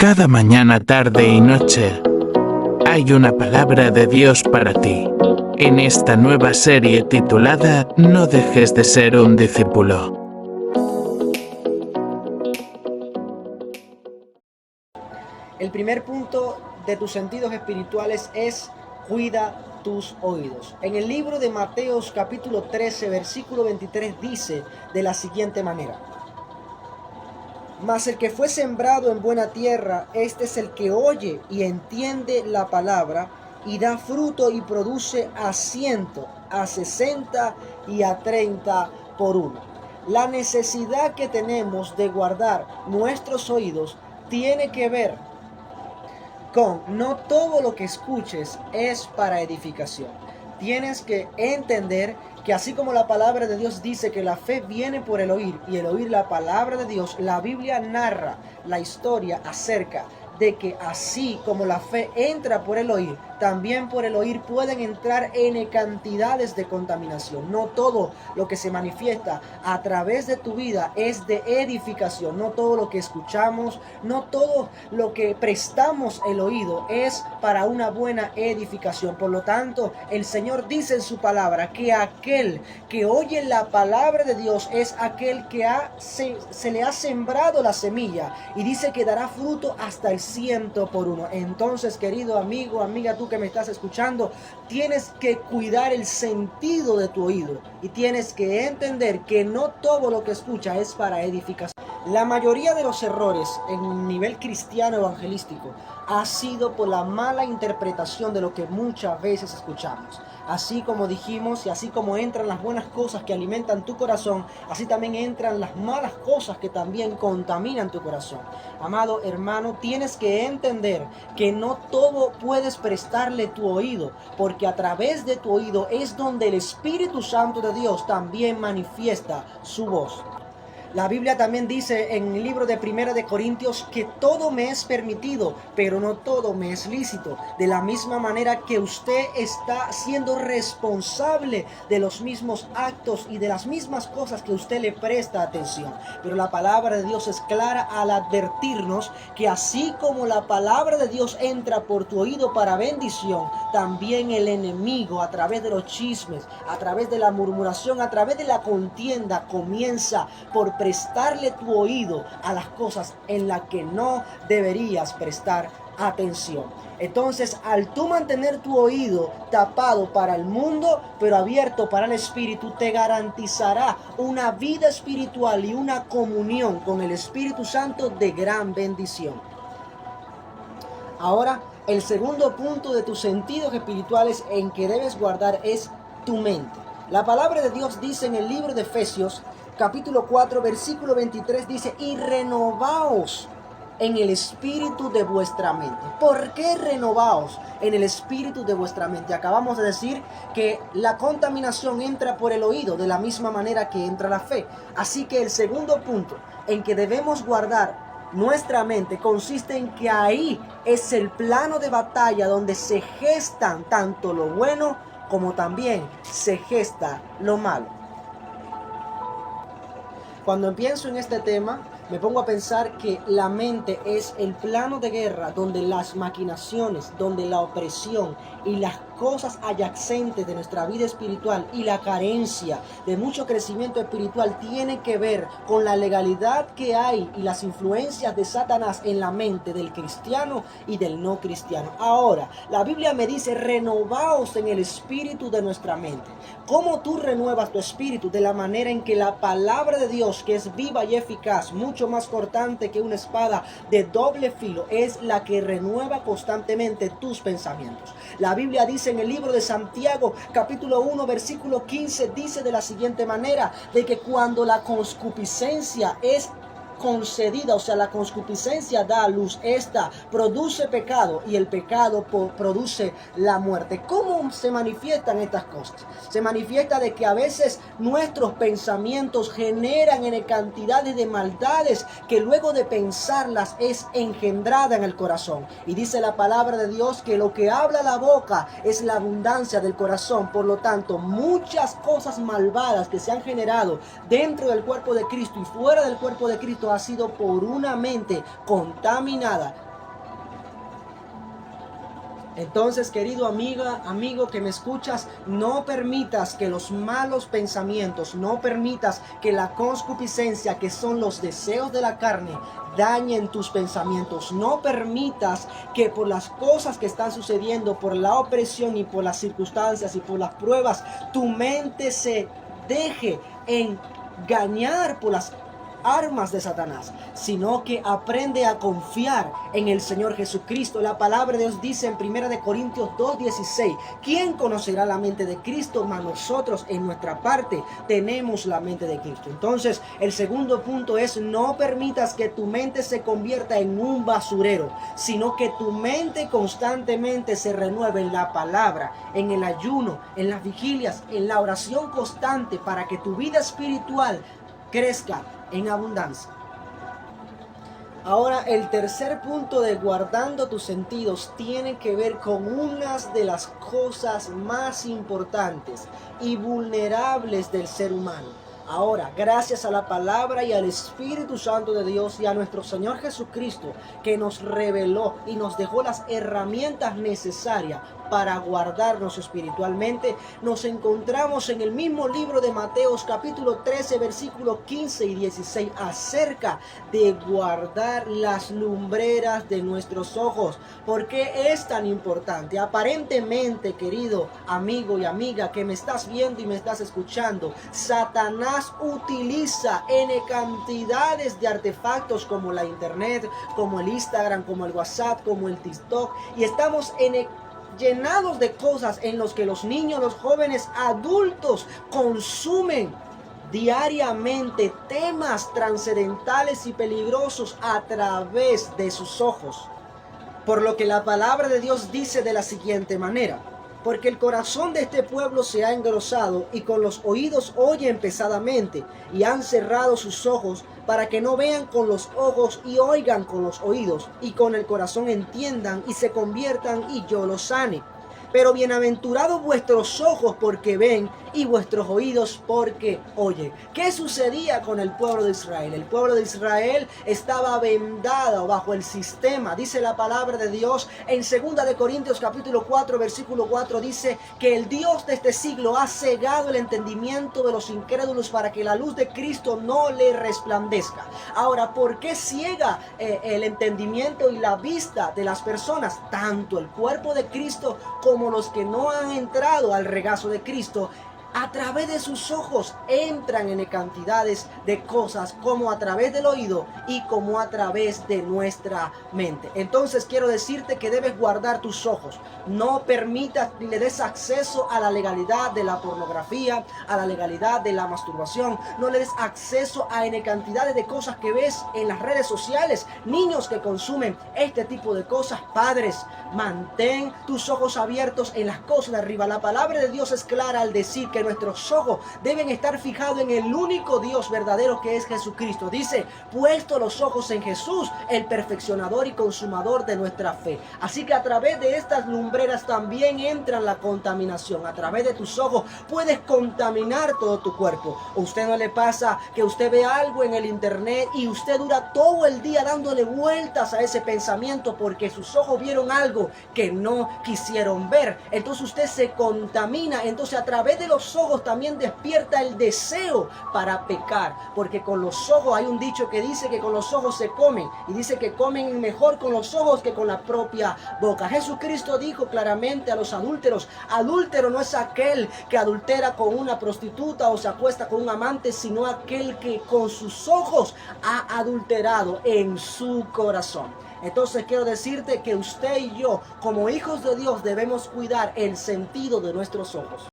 Cada mañana, tarde y noche hay una palabra de Dios para ti. En esta nueva serie titulada No dejes de ser un discípulo. El primer punto de tus sentidos espirituales es cuida tus oídos. En el libro de Mateos capítulo 13 versículo 23 dice de la siguiente manera: Mas el que fue sembrado en buena tierra, este es el que oye y entiende la palabra y da fruto y produce a 100, a 60 y a 30 por uno. La necesidad que tenemos de guardar nuestros oídos tiene que ver con no todo lo que escuches es para edificación. Tienes que entender que así como la palabra de Dios dice que la fe viene por el oír y el oír la palabra de Dios, la Biblia narra la historia acerca de que así como la fe entra por el oír, también por el oír pueden entrar N cantidades de contaminación. No todo lo que se manifiesta a través de tu vida es de edificación. No todo lo que escuchamos, no todo lo que prestamos el oído es para una buena edificación. Por lo tanto, el Señor dice en su palabra que aquel que oye la palabra de Dios es aquel que se le ha sembrado la semilla, y dice que dará fruto hasta el 100 por uno. Entonces, querido amigo, amiga, tú que me estás escuchando, tienes que cuidar el sentido de tu oído y tienes que entender que no todo lo que escucha es para edificación. La mayoría de los errores en nivel cristiano evangelístico ha sido por la mala interpretación de lo que muchas veces escuchamos. Así como dijimos, y así como entran las buenas cosas que alimentan tu corazón, así también entran las malas cosas que también contaminan tu corazón. Amado hermano, tienes que entender que no todo puedes prestarle tu oído, porque a través de tu oído es donde el Espíritu Santo de Dios también manifiesta su voz. La Biblia también dice en el libro de Primera de Corintios que todo me es permitido, pero no todo me es lícito. De la misma manera que usted está siendo responsable de los mismos actos y de las mismas cosas que usted le presta atención. Pero la palabra de Dios es clara al advertirnos que así como la palabra de Dios entra por tu oído para bendición, también el enemigo, a través de los chismes, a través de la murmuración, a través de la contienda, comienza por prestarle tu oído a las cosas en las que no deberías prestar atención. Entonces, al tú mantener tu oído tapado para el mundo, pero abierto para el Espíritu, te garantizará una vida espiritual y una comunión con el Espíritu Santo de gran bendición. Ahora, el segundo punto de tus sentidos espirituales en que debes guardar es tu mente. La palabra de Dios dice en el libro de Efesios, capítulo 4, versículo 23, dice: y renovaos en el espíritu de vuestra mente. ¿Por qué renovaos en el espíritu de vuestra mente? Acabamos de decir que la contaminación entra por el oído, de la misma manera que entra la fe. Así que el segundo punto en que debemos guardar nuestra mente consiste en que ahí es el plano de batalla donde se gestan tanto lo bueno como también se gesta lo malo. Cuando pienso en este tema, me pongo a pensar que la mente es el plano de guerra donde las maquinaciones, donde la opresión y las cosas adyacentes de nuestra vida espiritual y la carencia de mucho crecimiento espiritual tiene que ver con la legalidad que hay y las influencias de Satanás en la mente del cristiano y del no cristiano. Ahora, la Biblia me dice: renovaos en el espíritu de nuestra mente. ¿Cómo tú renuevas tu espíritu? De la manera en que la palabra de Dios, que es viva y eficaz, mucho más cortante que una espada de doble filo, es la que renueva constantemente tus pensamientos. La Biblia dice en el libro de Santiago, capítulo 1, versículo 15, dice de la siguiente manera, de que cuando la concupiscencia es concedida, o sea, la concupiscencia da a luz, esta produce pecado y el pecado produce la muerte. ¿Cómo se manifiestan estas cosas? Se manifiesta de que a veces nuestros pensamientos generan en cantidades de maldades que luego de pensarlas es engendrada en el corazón. Y dice la palabra de Dios que lo que habla la boca es la abundancia del corazón. Por lo tanto, muchas cosas malvadas que se han generado dentro del cuerpo de Cristo y fuera del cuerpo de Cristo ha sido por una mente contaminada Entonces, querido amigo que me escuchas, no permitas que los malos pensamientos, no permitas que la concupiscencia, que son los deseos de la carne, dañen tus pensamientos. No permitas que por las cosas que están sucediendo, por la opresión y por las circunstancias y por las pruebas, tu mente se deje engañar por las armas de Satanás, sino que aprende a confiar en el Señor Jesucristo. La palabra de Dios dice en 1 Corintios 2:16, ¿quién conocerá la mente de Cristo? Mas nosotros en nuestra parte tenemos la mente de Cristo. Entonces, el segundo punto es: no permitas que tu mente se convierta en un basurero, sino que tu mente constantemente se renueve en la palabra, en el ayuno, en las vigilias, en la oración constante, para que tu vida espiritual crezca en abundancia. Ahora, el tercer punto de guardando tus sentidos tiene que ver con unas de las cosas más importantes y vulnerables del ser humano. Ahora, gracias a la palabra y al Espíritu Santo de Dios y a nuestro Señor Jesucristo, que nos reveló y nos dejó las herramientas necesarias para guardarnos espiritualmente, nos encontramos en el mismo libro de Mateos capítulo 13 versículos 15 y 16 acerca de guardar las lumbreras de nuestros ojos. ¿Por qué es tan importante? Aparentemente, querido amigo y amiga que me estás viendo y me estás escuchando, Satanás utiliza N cantidades de artefactos como la internet, como el Instagram, como el WhatsApp, como el TikTok, y estamos llenados de cosas en los que los niños, los jóvenes, adultos consumen diariamente temas trascendentales y peligrosos a través de sus ojos. Por lo que la palabra de Dios dice de la siguiente manera: porque el corazón de este pueblo se ha engrosado y con los oídos oyen pesadamente y han cerrado sus ojos para que no vean con los ojos y oigan con los oídos y con el corazón entiendan y se conviertan y yo los sane. Pero bienaventurados vuestros ojos porque ven y vuestros oídos porque oyen. ¿Qué sucedía con el pueblo de Israel? El pueblo de Israel estaba vendado bajo el sistema. Dice la palabra de Dios en 2 de Corintios capítulo 4 versículo 4, dice que el Dios de este siglo ha cegado el entendimiento de los incrédulos para que la luz de Cristo no le resplandezca. Ahora, ¿por qué ciega el entendimiento y la vista de las personas? Tanto el cuerpo de Cristo como los que no han entrado al regazo de Cristo, a través de sus ojos entran en cantidades de cosas, como a través del oído y como a través de nuestra mente. Entonces quiero decirte que debes guardar tus ojos. No permitas ni le des acceso a la legalidad de la pornografía, a la legalidad de la masturbación. No le des acceso a N cantidades de cosas que ves en las redes sociales. Niños que consumen este tipo de cosas. Padres, mantén tus ojos abiertos en las cosas de arriba. La palabra de Dios es clara al decir que nuestros ojos deben estar fijados en el único Dios verdadero, que es Jesucristo. Dice: puesto los ojos en Jesús, el perfeccionador y consumador de nuestra fe. Así que a través de estas lumbreras también entra la contaminación. A través de tus ojos puedes contaminar todo tu cuerpo. ¿A usted no le pasa que usted ve algo en el internet y usted dura todo el día dándole vueltas a ese pensamiento porque sus ojos vieron algo que no quisieron ver? Entonces usted se contamina. Entonces a través de los ojos también despierta el deseo para pecar, porque con los ojos, hay un dicho que dice que con los ojos se comen, y dice que comen mejor con los ojos que con la propia boca. Jesucristo dijo claramente a los adúlteros: adúltero no es aquel que adultera con una prostituta o se acuesta con un amante, sino aquel que con sus ojos ha adulterado en su corazón. Entonces quiero decirte que usted y yo, como hijos de Dios, debemos cuidar el sentido de nuestros ojos.